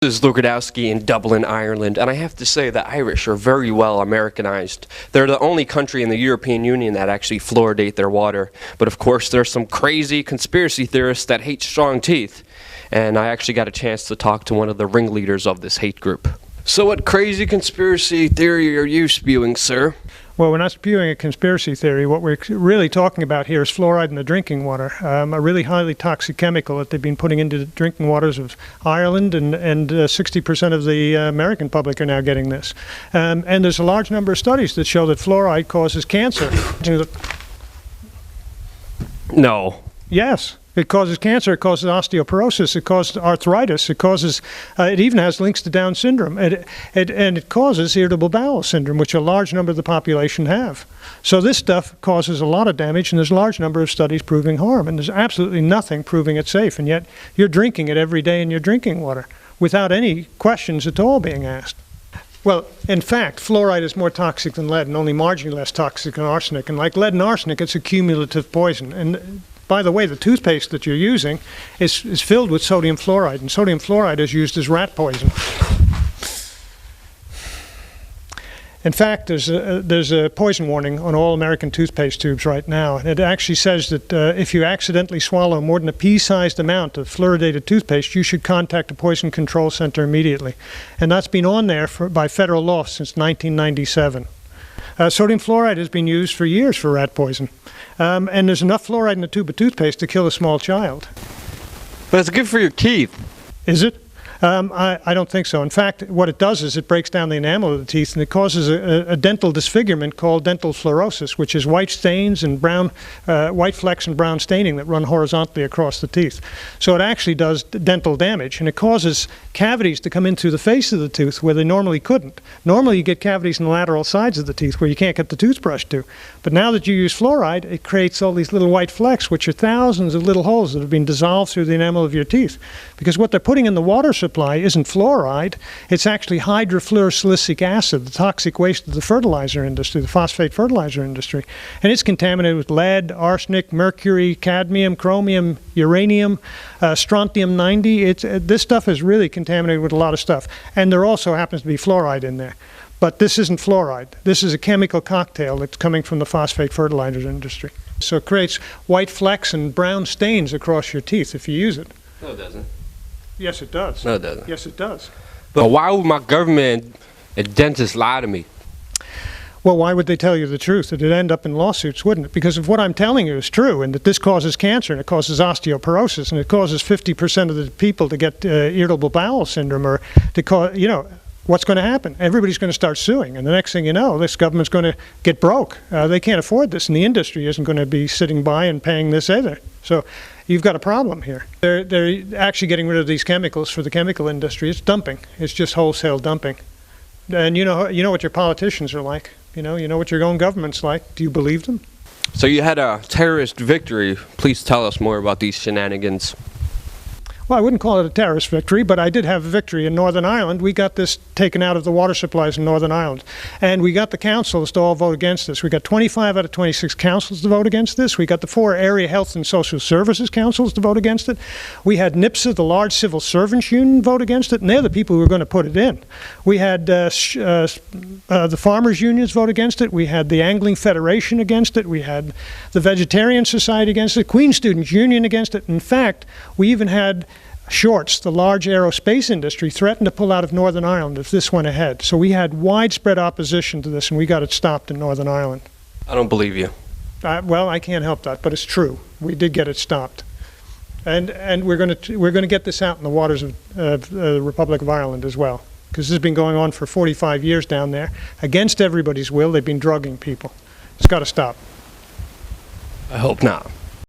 This is Lukadowski in Dublin, Ireland, and I have to say the Irish are very well Americanized. They're the only country in the European Union that actually fluoridate their water. But of course, there's some crazy conspiracy theorists that hate strong teeth, and I actually got a chance to talk to one of the ringleaders of this hate group. So what crazy conspiracy theory are you spewing, sir? Well, we're not spewing a conspiracy theory. What we're really talking about here is fluoride in the drinking water, a really highly toxic chemical that they've been putting into the drinking waters of Ireland, and 60% of the American public are now getting this. And there's a large number of studies that show that fluoride causes cancer. No. Yes. It causes cancer, it causes osteoporosis, it causes arthritis, it even has links to Down syndrome, and it causes irritable bowel syndrome, which a large number of the population have. So this stuff causes a lot of damage, and there's a large number of studies proving harm, and there's absolutely nothing proving it safe, and yet you're drinking it every day in your drinking water without any questions at all being asked. Well, in fact, fluoride is more toxic than lead and only marginally less toxic than arsenic, and like lead and arsenic, it's a cumulative poison. And by the way, the toothpaste that you're using is filled with sodium fluoride, and sodium fluoride is used as rat poison. In fact, there's a poison warning on all American toothpaste tubes right now, and it actually says that if you accidentally swallow more than a pea-sized amount of fluoridated toothpaste, you should contact a poison control center immediately. And that's been on there by federal law since 1997. Sodium fluoride has been used for years for rat poison. And there's enough fluoride in a tube of toothpaste to kill a small child. But it's good for your teeth. Is it? I don't think so. In fact, what it does is it breaks down the enamel of the teeth, and it causes a dental disfigurement called dental fluorosis, which is white stains and white flecks and brown staining that run horizontally across the teeth. So it actually does dental damage, and it causes cavities to come in through the face of the tooth where they normally couldn't. Normally you get cavities in the lateral sides of the teeth where you can't get the toothbrush to. But now that you use fluoride, it creates all these little white flecks, which are thousands of little holes that have been dissolved through the enamel of your teeth. Because what they're putting in the water supply isn't fluoride, it's actually hydrofluorosilicic acid, the toxic waste of the fertilizer industry, the phosphate fertilizer industry. And it's contaminated with lead, arsenic, mercury, cadmium, chromium, uranium, strontium-90. This stuff is really contaminated with a lot of stuff. And there also happens to be fluoride in there. But this isn't fluoride. This is a chemical cocktail that's coming from the phosphate fertilizer industry. So it creates white flecks and brown stains across your teeth if you use it. No, it doesn't. Yes, it does. No, it doesn't. Yes, it does. But why would my government and dentists lie to me? Well, why would they tell you the truth? It'd end up in lawsuits, wouldn't it? Because if what I'm telling you is true, and that this causes cancer, and it causes osteoporosis, and it causes 50% of the people to get irritable bowel syndrome, or to cause, what's going to happen? Everybody's going to start suing, and the next thing you know, this government's going to get broke. They can't afford this, and the industry isn't going to be sitting by and paying this either. So you've got a problem here. They're actually getting rid of these chemicals for the chemical industry. It's dumping. It's just wholesale dumping. And you know what your politicians are like. You know what your own government's like. Do you believe them? So you had a terrorist victory. Please tell us more about these shenanigans. Well, I wouldn't call it a terrorist victory, but I did have a victory in Northern Ireland. We got this taken out of the water supplies in Northern Ireland. And we got the councils to all vote against this. We got 25 out of 26 councils to vote against this. We got the 4 area health and social services councils to vote against it. We had NIPSA, the large civil servants union, vote against it, and they're the people who were going to put it in. We had the farmers unions vote against it. We had the Angling Federation against it. We had the Vegetarian Society against it. Queen Students Union against it. In fact, we even had Shorts, the large aerospace industry, threatened to pull out of Northern Ireland if this went ahead. So we had widespread opposition to this, and we got it stopped in Northern Ireland. I don't believe you. Well, I can't help that, but it's true. We did get it stopped, and we're going to get this out in the waters of the Republic of Ireland as well, because this has been going on for 45 years down there. Against everybody's will, they've been drugging people. It's got to stop. I hope not.